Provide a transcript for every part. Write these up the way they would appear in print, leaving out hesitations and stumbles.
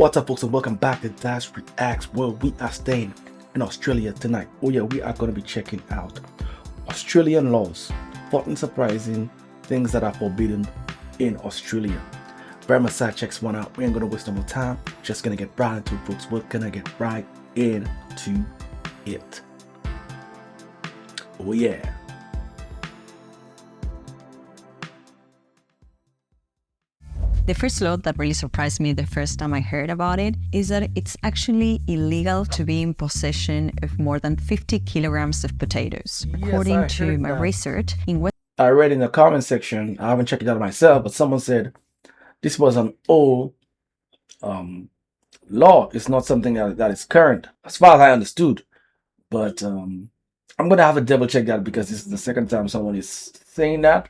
What's up, folks, and welcome back to Dyce Reacts, where we are staying in Australia tonight. Oh yeah, we are going to be checking out Australian laws, 14 surprising things that are forbidden in Australia. Very much side checks one out. We ain't going to waste no more time. Just going to get right into it, folks. We're going to get right into it. Oh yeah. The first law that really surprised me the first time I heard about it is that it's actually illegal to be in possession of more than 50 kilograms of potatoes. According to my research, I read in the comment section, I haven't checked it out myself, but someone said this was an old law. It's not something that is current, as far as I understood. But I'm going to have to double check that because this is the second time someone is saying that.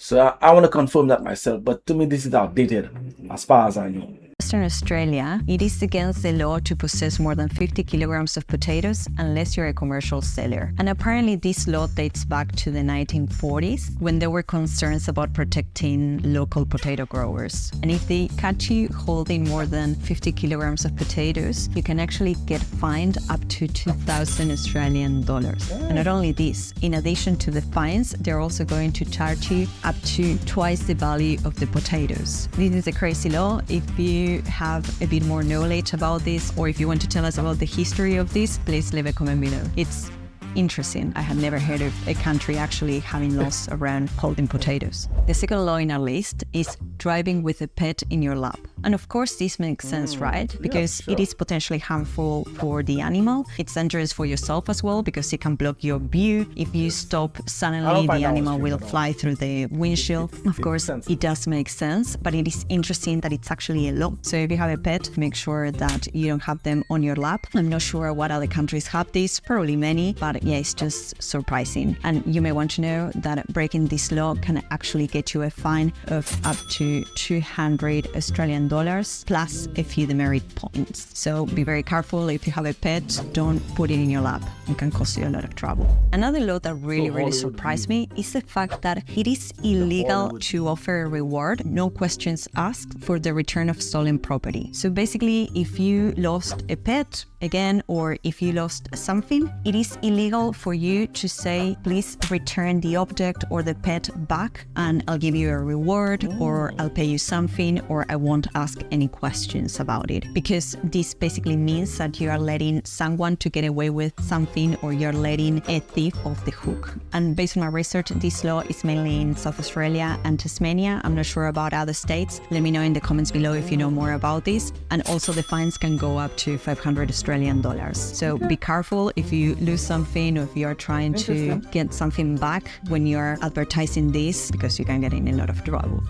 So I want to confirm that myself, but to me this is outdated as far as I know. Western Australia, it is against the law to possess more than 50 kilograms of potatoes unless you're a commercial seller. And apparently this law dates back to the 1940s when there were concerns about protecting local potato growers. And if they catch you holding more than 50 kilograms of potatoes, you can actually get fined up to 2,000 Australian dollars. And not only this, in addition to the fines, they're also going to charge you up to twice the value of the potatoes. This is a crazy law. If you have a bit more knowledge about this, or if you want to tell us about the history of this, please leave a comment below. It's interesting. I had never heard of a country actually having laws around holding potatoes. The second law in our list is driving with a pet in your lap. And of course this makes sense, right? Because it is potentially harmful for the animal. It's dangerous for yourself as well because it can block your view. If you stop suddenly, the animal will fly through the windshield. Of course, it does make sense, but it is interesting that it's actually a law. So if you have a pet, make sure that you don't have them on your lap. I'm not sure what other countries have this, probably many, but yeah, it's just surprising. And you may want to know that breaking this law can actually get you a fine of up to 200 Australian dollars plus a few demerit points. So be very careful. If you have a pet, don't put it in your lap. It can cause you a lot of trouble. Another law that really surprised me is the fact that it is illegal to offer a reward, no questions asked, for the return of stolen property. So basically, if you lost a pet again, or if you lost something, it is illegal for you to say, please return the object or the pet back and I'll give you a reward, or I'll pay you something, or I won't ask any questions about it. Because this basically means that you are letting someone to get away with something, or you're letting a thief off the hook. And based on my research, this law is mainly in South Australia and Tasmania. I'm not sure about other states. Let me know in the comments below if you know more about this. And also the fines can go up to 500 Australian dollars. So be careful if you lose something, or if you're trying to get something back when you're advertising this, because you can get in a lot of trouble.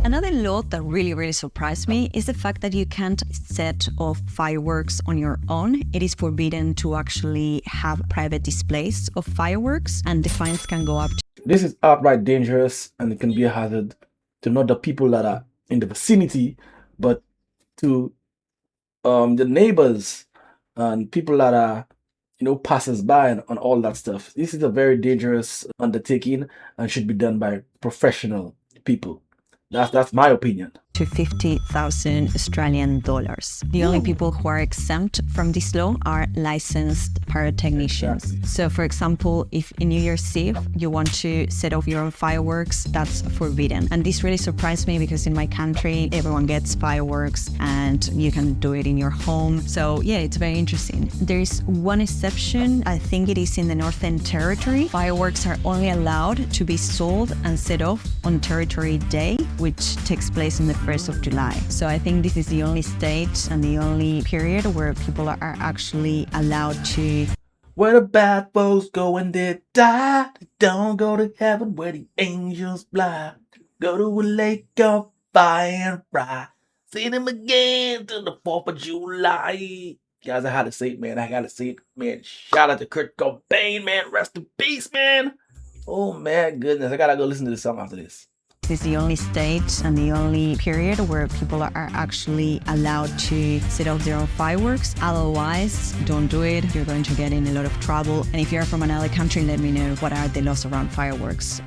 Another law that really surprised me is the fact that you can't set off fireworks on your own. It is forbidden to actually have private displays of fireworks, and the fines can go up to... This is outright dangerous, and it can be a hazard to not the people that are in the vicinity, but to the neighbors and people that are, passers by and all that stuff. This is a very dangerous undertaking and should be done by professional people. That's my opinion. To 50,000 Australian dollars. The only people who are exempt from this law are licensed pyrotechnicians. So for example, if in New Year's Eve you want to set off your own fireworks, that's forbidden. And this really surprised me because in my country, everyone gets fireworks and you can do it in your home. So yeah, it's very interesting. There is one exception. I think it is in the Northern Territory. Fireworks are only allowed to be sold and set off on Territory Day, which takes place on the 1st of July. So I think this is the only state and the only period where people are actually allowed to... Where the bad folks go and they die, they don't go to heaven where the angels fly. Go to a lake of fire and fry. See them again to the 4th of July. Guys, I had to say it, man. I gotta say it, man. Shout out to Kurt Cobain, man. Rest in peace, man. Oh, man, goodness. I gotta go listen to this song after this. This is the only state and the only period where people are actually allowed to set off their own fireworks. Otherwise, don't do it. You're going to get in a lot of trouble. And if you're from another country, let me know what are the laws around fireworks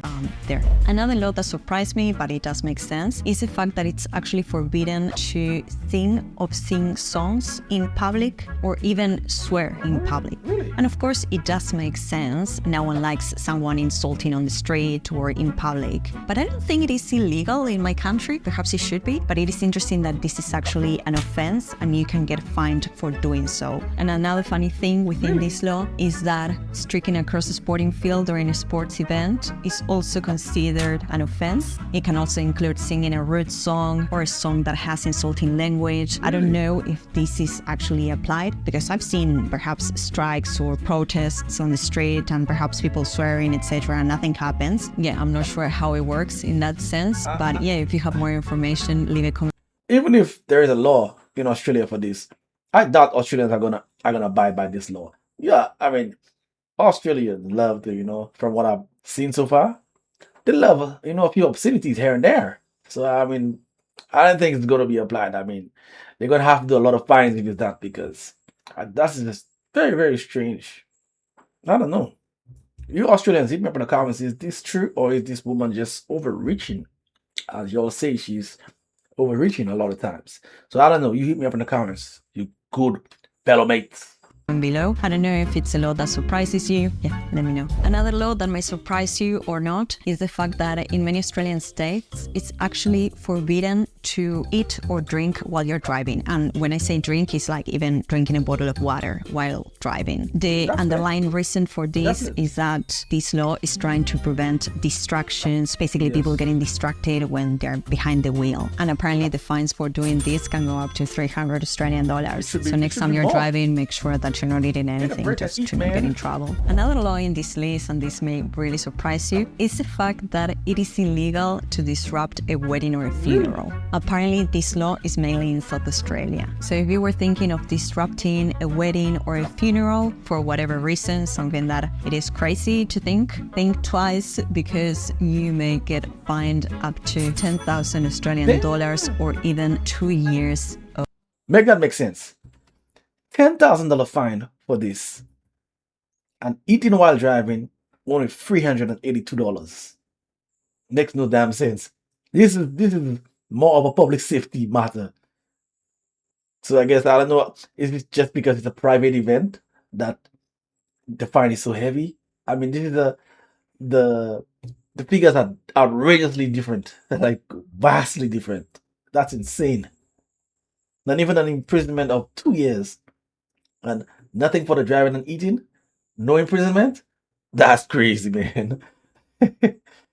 there. Another law that surprised me, but it does make sense, is the fact that it's actually forbidden to sing obscene songs in public or even swear in public. And of course, it does make sense. No one likes someone insulting on the street or in public. But I don't think it is illegal in my country. Perhaps it should be. But it is interesting that this is actually an offense and you can get fined for doing so. And another funny thing within this law is that streaking across a sporting field during a sports event is also considered an offense. It can also include singing a rude song or a song that has insulting language. I don't know if this is actually applied because I've seen perhaps strikes or protests on the street and perhaps people swearing, etc., and nothing happens. Yeah, I'm not sure how it works in that sense, but yeah, if you have more information, leave a comment. Even if there is a law in Australia for this, I doubt Australians are gonna abide by this law. Yeah, I mean, Australians love to, from what I've seen so far, they love, a few obscenities here and there. So I mean, I don't think it's gonna be applied. I mean, they're gonna have to do a lot of fines if it's that, because that's just very, very strange. I don't know. You Australians, hit me up in the comments. Is this true, or is this woman just overreaching? As y'all say, she's overreaching a lot of times. So I don't know. You hit me up in the comments, you good fellow mates. Below. I don't know if it's a law that surprises you. Yeah, let me know. Another law that might surprise you or not is the fact that in many Australian states, it's actually forbidden to eat or drink while you're driving. And when I say drink, it's like even drinking a bottle of water while driving. The underlying reason for this is that this law is trying to prevent distractions, basically people getting distracted when they're behind the wheel. And apparently the fines for doing this can go up to $300 Australian. So next time you're driving, make sure that you're not eating anything just to not get in trouble. Another law in this list, and this may really surprise you, is the fact that it is illegal to disrupt a wedding or a funeral. Apparently, this law is mainly in South Australia. So if you were thinking of disrupting a wedding or a funeral for whatever reason, something that it is crazy to think twice, because you may get fined up to 10,000 Australian dollars or even 2 years of... Make that make sense. $10,000 fine for this, and eating while driving only $382. Makes no damn sense. This is more of a public safety matter. So I guess, I don't know, is it just because it's a private event that the fine is so heavy? I mean, this is the figures are outrageously different, like vastly different. That's insane. Not even an imprisonment of 2 years. And nothing for the driving and eating? No imprisonment? That's crazy, man.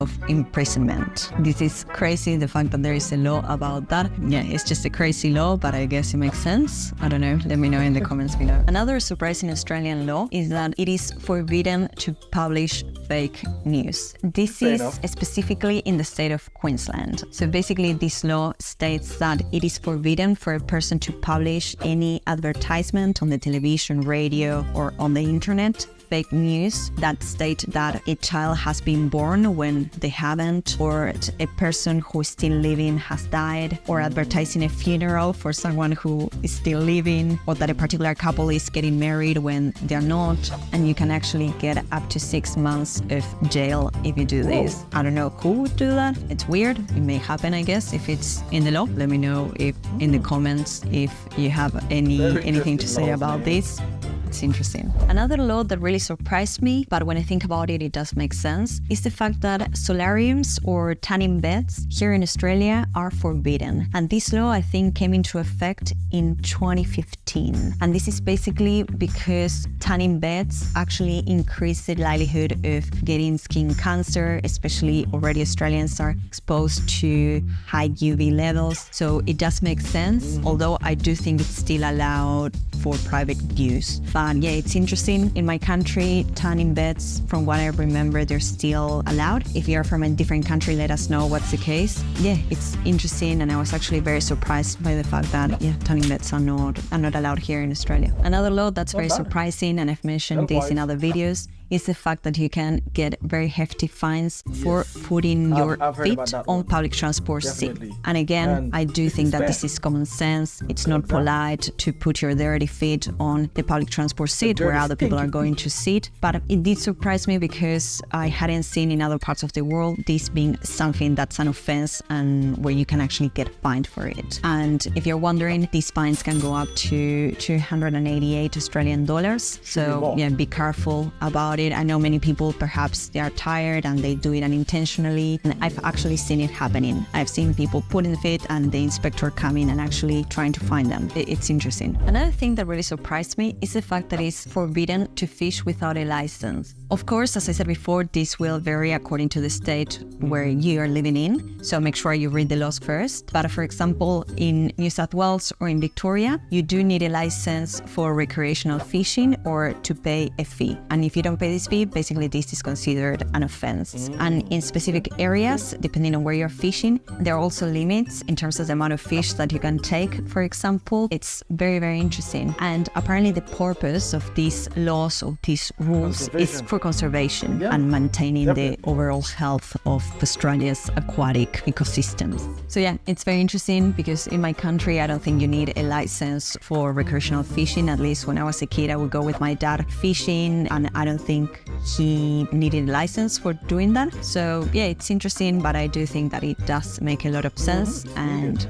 of imprisonment. This is crazy, the fact that there is a law about that. Yeah, it's just a crazy law, but I guess it makes sense. I don't know, let me know in the comments below. Another surprising Australian law is that it is forbidden to publish fake news. This is specifically in the state of Queensland. So basically this law states that it is forbidden for a person to publish any advertisement on the television, radio, or on the internet, fake news that state that a child has been born when they haven't, or a person who is still living has died, or advertising a funeral for someone who is still living, or that a particular couple is getting married when they're not, and you can actually get up to 6 months of jail if you do this. I don't know who would do that. It's weird. It may happen, I guess, if it's in the law. Let me know if in the comments if you have anything to say about this. It's interesting. Another law that really surprised me, but when I think about it, it does make sense, is the fact that solariums or tanning beds here in Australia are forbidden. And this law, I think, came into effect in 2015. And this is basically because tanning beds actually increase the likelihood of getting skin cancer, especially already Australians are exposed to high UV levels. So it does make sense, although I do think it's still allowed for private use. But yeah, it's interesting. In my country, tanning beds, from what I remember, they're still allowed. If you're from a different country, let us know what's the case. Yeah, it's interesting, and I was actually very surprised by the fact that tanning beds are not allowed here in Australia. Another law that's very surprising, and I've mentioned this in other videos, is the fact that you can get very hefty fines for putting your feet on public transport seat. And again, I do think that this is common sense. It's not polite to put your dirty feet on the public transport seat where other people are going to sit. But it did surprise me because I hadn't seen in other parts of the world this being something that's an offense and where you can actually get fined for it. And if you're wondering, these fines can go up to 288 Australian dollars. So yeah, be careful about it. I know many people, perhaps they are tired and they do it unintentionally. And I've actually seen it happening. I've seen people put in the feet and the inspector coming and actually trying to find them. It's interesting. Another thing that really surprised me is the fact that it's forbidden to fish without a license. Of course, as I said before, this will vary according to the state where you are living in. So make sure you read the laws first. But for example, in New South Wales or in Victoria, you do need a license for recreational fishing or to pay a fee. And if you don't pay this fee, basically this is considered an offense. And in specific areas, depending on where you're fishing, there are also limits in terms of the amount of fish that you can take, for example. It's very, very interesting. And apparently the purpose of these laws, of these rules, is for conservation and maintaining the overall health of Australia's aquatic ecosystems. So yeah, it's very interesting because in my country, I don't think you need a license for recreational fishing. At least when I was a kid, I would go with my dad fishing and I don't think he needed a license for doing that. So yeah, it's interesting, but I do think that it does make a lot of sense. And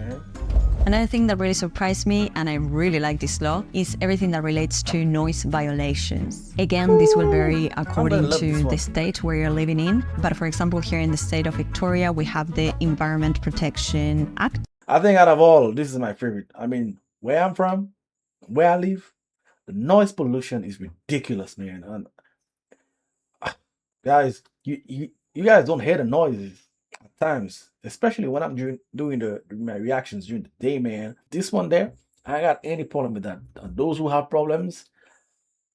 another thing that really surprised me, and I really like this law, is everything that relates to noise violations. Again, this will vary according to the state where you're living in. But for example, here in the state of Victoria, we have the Environment Protection Act. I think out of all, this is my favorite. I mean, where I'm from, where I live, the noise pollution is ridiculous, man. And guys, you guys don't hear the noises at times, especially when I'm doing my reactions during the day, man. This one there, I ain't got any problem with that. And those who have problems,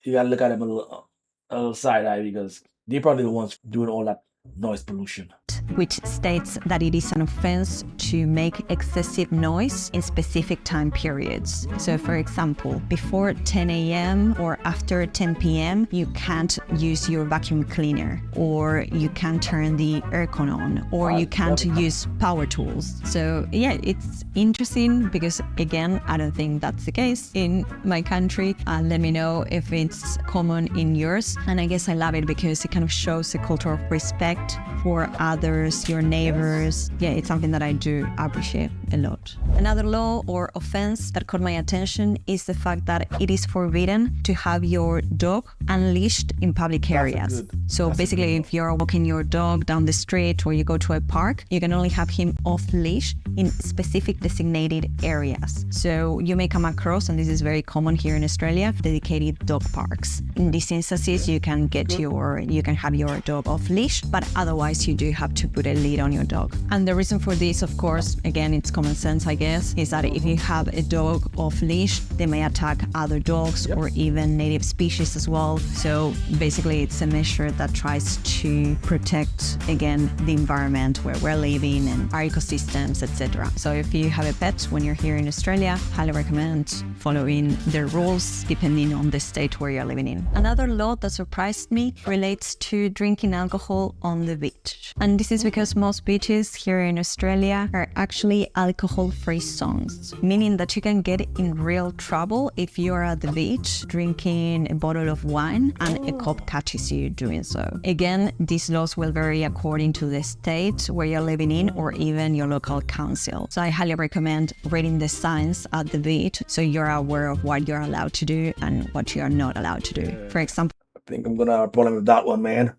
you gotta look at them a little side eye because they're probably the ones doing all that noise pollution, which states that it is an offense to make excessive noise in specific time periods. So for example, before 10 a.m. or after 10 p.m., you can't use your vacuum cleaner, or you can't turn the aircon on, or you can't use power tools. So yeah, it's interesting because again, I don't think that's the case in my country. Let me know if it's common in yours. And I guess I love it because it kind of shows a culture of respect for others, your neighbors. Yeah, it's something that I do appreciate a lot. Another law or offense that caught my attention is the fact that it is forbidden to have your dog unleashed in public areas. So basically, if you're walking your dog down the street or you go to a park, you can only have him off leash in specific designated areas. So you may come across, and this is very common here in Australia, dedicated dog parks. In these instances, you can have your dog off leash, but otherwise you do have to put a lead on your dog. And the reason for this, of course, again, it's common sense, I guess, is that if you have a dog off leash, they may attack other dogs or even native species as well. So basically it's a measure that tries to protect, again, the environment where we're living and our ecosystems, etc. So if you have a pet when you're here in Australia, highly recommend following the rules depending on the state where you're living in. Another law that surprised me relates to drinking alcohol on the beach. And this is because most beaches here in Australia are actually alcohol-free zones, meaning that you can get in real trouble if you're at the beach drinking a bottle of wine and a cop catches you doing so. Again, these laws will vary according to the state where you're living in or even your local council. So I highly recommend reading the signs at the beach so you're aware of what you're allowed to do and what you're not allowed to do. For example, I think I'm gonna have a problem with that one, man.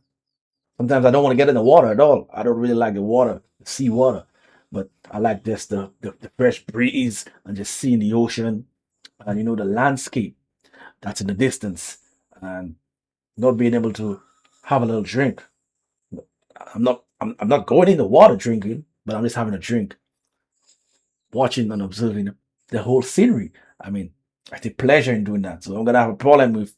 Sometimes I don't want to get in the water at all. I don't really like the water, the sea water. But I like this, the fresh breeze and just seeing the ocean and, you know, the landscape that's in the distance and not being able to have a little drink. I'm not going in the water drinking, but I'm just having a drink, watching and observing the whole scenery. I mean, I take pleasure in doing that. So I'm gonna have a problem with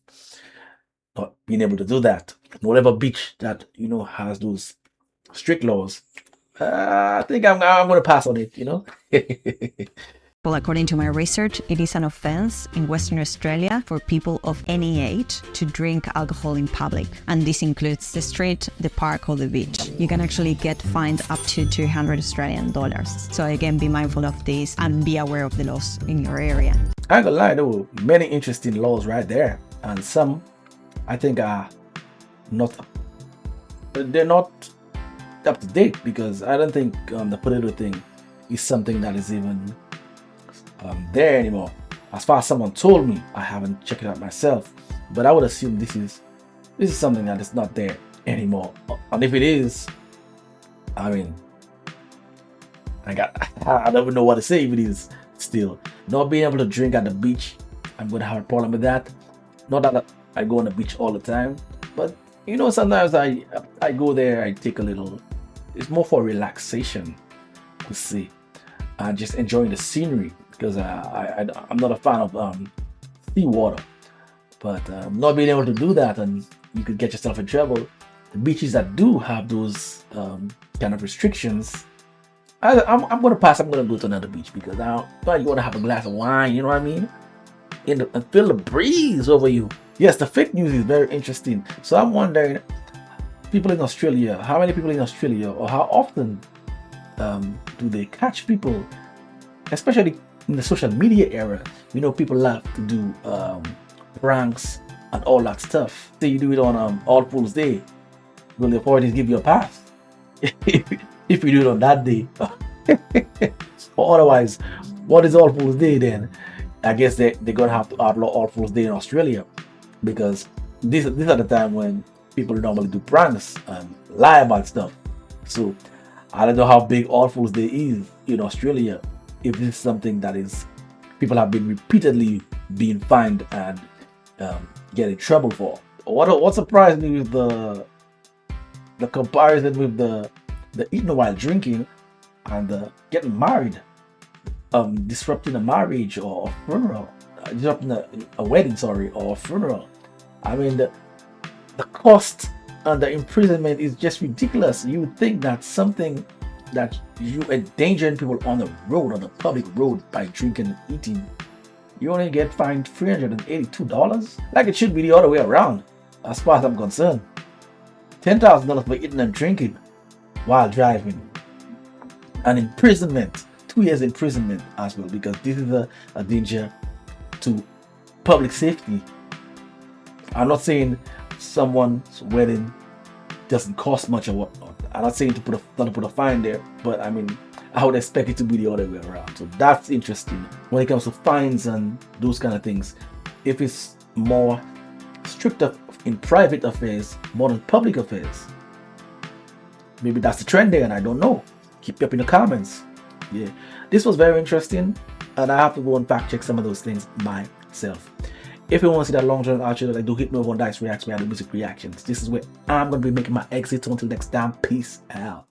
not being able to do that. Whatever beach that, you know, has those strict laws, I think I'm gonna pass on it, you know. Well, according to my research, it is an offense in Western Australia for people of any age to drink alcohol in public. And this includes the street, the park, or the beach. You can actually get fined up to $200 Australian. So again, be mindful of this and be aware of the laws in your area. I ain't gonna lie, there were many interesting laws right there. And some, I think, are not, they're not up to date, because I don't think the potato thing is something that is even there anymore. As far as someone told me, I haven't checked it out myself, but I would assume this is something that is not there anymore. And if it is, I mean, I don't even know what to say if it is. Still, not being able to drink at the beach, I'm gonna have a problem with that. Not that I go on the beach all the time, but you know, sometimes I go there, I take a little, it's more for relaxation to see and just enjoying the scenery, because I'm not a fan of sea water. But not being able to do that, and you could get yourself in trouble. The beaches that do have those kind of restrictions, I'm gonna pass. I'm gonna go to another beach, because now you want to have a glass of wine, you know what I mean, and feel the breeze over you. Yes, the fake news is very interesting. So I'm wondering, people in Australia, how many people in Australia, or how often do they catch people, especially in the social media era? You know, people love to do pranks and all that stuff. Say you do it on All Fool's Day, will the authorities give you a pass if you do it on that day? Or otherwise, what is All Fool's Day then? I guess they're gonna have to outlaw All Fool's Day in Australia, because these are the time when people normally do pranks and lie about stuff. So I don't know how big All Fool's Day is in Australia, if this is something that is people have been repeatedly being fined and get in trouble for. What surprised me with the comparison with the eating while drinking and getting married, disrupting a marriage or a funeral, disrupting a wedding, or a funeral. I mean, the cost and the imprisonment is just ridiculous. You would think that something that you endangering people on the road, on the public road, by drinking and eating, you only get fined $382. Like, it should be the other way around, as far as I'm concerned. $10,000 for eating and drinking while driving, and imprisonment, 2 years imprisonment as well, because this is a danger to public safety. I'm not saying someone's wedding doesn't cost much or whatnot. I'm not saying to put a fine there, but I mean, I would expect it to be the other way around. So that's interesting when it comes to fines and those kind of things. If it's more stricter in private affairs more than public affairs, maybe that's the trend there, and I don't know. Keep me up in the comments. Yeah, this was very interesting, and I have to go and fact check some of those things myself. If you want to see that long-term outro that I do, hit me over on Dyce Reacts, where I do music reactions. This is where I'm going to be making my exit. Until next time, peace out.